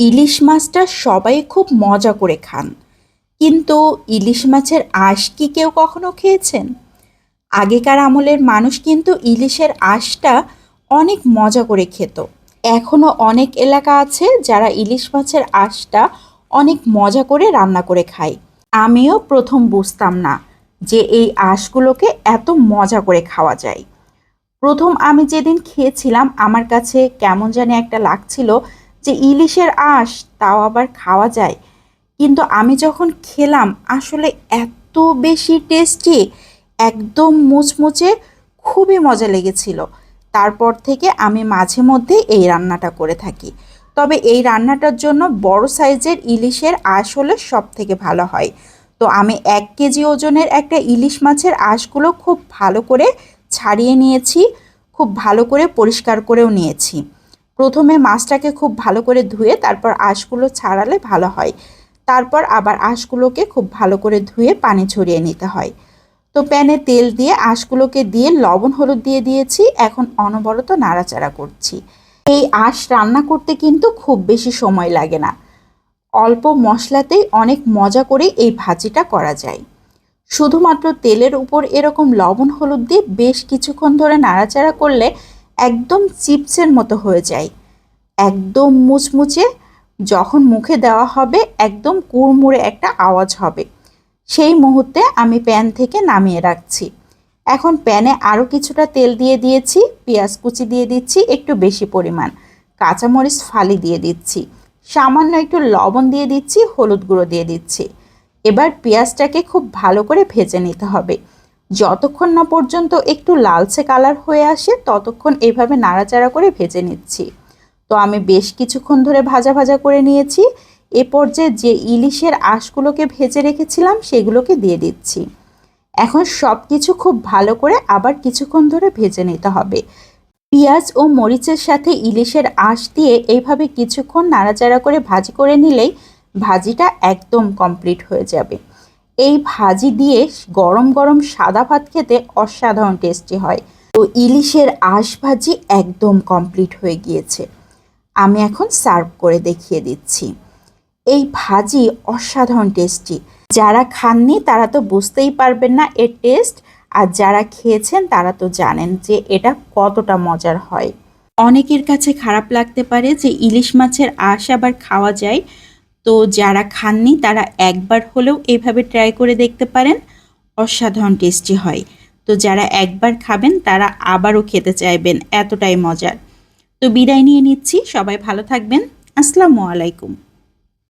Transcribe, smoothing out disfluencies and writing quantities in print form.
ইলিশ মাছটা সবাই খুব মজা করে খান, কিন্তু ইলিশ মাছের আঁশ কি কেউ কখনো খেয়েছেন? আগেকার আমলের মানুষ কিন্তু ইলিশের আঁশটা অনেক মজা করে খেত। এখনো অনেক এলাকা আছে যারা ইলিশ মাছের আঁশটা অনেক মজা করে রান্না করে খায়। আমিও প্রথম বুঝতাম না যে এই আঁশগুলোকে এত মজা করে খাওয়া যায়। প্রথম আমি যেদিন খেয়েছিলাম আমার কাছে কেমন জানি একটা লাগছিল যে ইলিশের আঁশ তাও আবার খাওয়া যায়। কিন্তু আমি যখন খেলাম আসলে এত বেশি টেস্টি, একদম মুচমুচে, খুবই মজা লেগেছিল। তারপর থেকে আমি মাঝে মধ্যে এই রান্নাটা করে থাকি। তবে এই রান্নাটার জন্য বড় সাইজের ইলিশের আঁশ হলে সব থেকে ভালো হয়। তো আমি 1 কেজি ওজনের একটা ইলিশ মাছের আঁশগুলো খুব ভালো করে ছাড়িয়ে নিয়েছি, খুব ভালো করে পরিষ্কার করেও নিয়েছি। প্রথমে মাছটাকে খুব ভালো করে ধুয়ে তারপর আঁশগুলো ছাড়ালে ভালো হয়। তারপর আবার আঁশগুলোকে খুব ভালো করে ধুয়ে পানি ঝরিয়ে নিতে হয়। তো প্যানে তেল দিয়ে আঁশগুলোকে দিয়ে লবণ হলুদ দিয়ে দিয়েছি, এখন অনবরত নাড়াচাড়া করছি। এই আঁশ রান্না করতে কিন্তু খুব বেশি সময় লাগে না, অল্প মশলাতেই অনেক মজা করে এই ভাজিটা করা যায়। শুধুমাত্র তেলের উপর এরকম লবণ হলুদ দিয়ে বেশ কিছুক্ষণ ধরে নাড়াচাড়া করলে একদম চিপসের মতো হয়ে যায়, একদম মুচমুচে। যখন মুখে দেওয়া হবে একদম কুড়মুড়ে একটা আওয়াজ হবে, সেই মুহূর্তে আমি প্যান থেকে নামিয়ে রাখছি। এখন প্যানে আরও কিছুটা তেল দিয়ে দিয়েছি, পেঁয়াজ কুচি দিয়ে দিচ্ছি একটু বেশি পরিমাণ, কাঁচামরিচ ফালি দিয়ে দিচ্ছি, সামান্য একটু লবণ দিয়ে দিচ্ছি, হলুদ গুঁড়ো দিয়ে দিচ্ছি। এবার পেঁয়াজটাকে খুব ভালো করে ভেজে নিতে হবে। যতক্ষণ না পর্যন্ত একটু লালচে কালার হয়ে আসে ততক্ষণ এইভাবে নাড়াচাড়া করে ভেজে নিচ্ছি। তো আমি বেশ কিছুক্ষণ ধরে ভাজা ভাজা করে নিয়েছি। এ পর্যায়ে যে ইলিশের আঁশগুলোকে ভেজে রেখেছিলাম সেগুলোকে দিয়ে দিচ্ছি। এখন সব কিছু খুব ভালো করে আবার কিছুক্ষণ ধরে ভেজে নিতে হবে। পেঁয়াজ ও মরিচের সাথে ইলিশের আঁশ দিয়ে এইভাবে কিছুক্ষণ নাড়াচাড়া করে ভাজি করে নিলেই ভাজিটা একদম কমপ্লিট হয়ে যাবে। এই ভাজি দিয়ে গরম গরম সাদা ভাত খেতে অসাধারণ টেস্টি হয়। তো ইলিশের আঁশ ভাজি একদম কমপ্লিট হয়ে গিয়েছে, আমি এখন সার্ভ করে দেখিয়ে দিচ্ছি। এই ভাজি অসাধারণ টেস্টি, যারা খাননি তারা তো বুঝতেই পারবেন না এর টেস্ট, আর যারা খেয়েছেন তারা তো জানেন যে এটা কতটা মজার হয়। অনেকের কাছে খারাপ লাগতে পারে যে ইলিশ মাছের আঁশ আবার খাওয়া যায়, তো যারা খাননি তারা একবার হলেও এইভাবে ট্রাই করে দেখতে পারেন, অসাধারণ টেস্টি হয়। তো যারা একবার খাবেন তারা আবারও খেতে চাইবেন, এতটাই মজার। তো বিদায় নিয়ে নিচ্ছি, সবাই ভালো থাকবেন। আসসালামু আলাইকুম।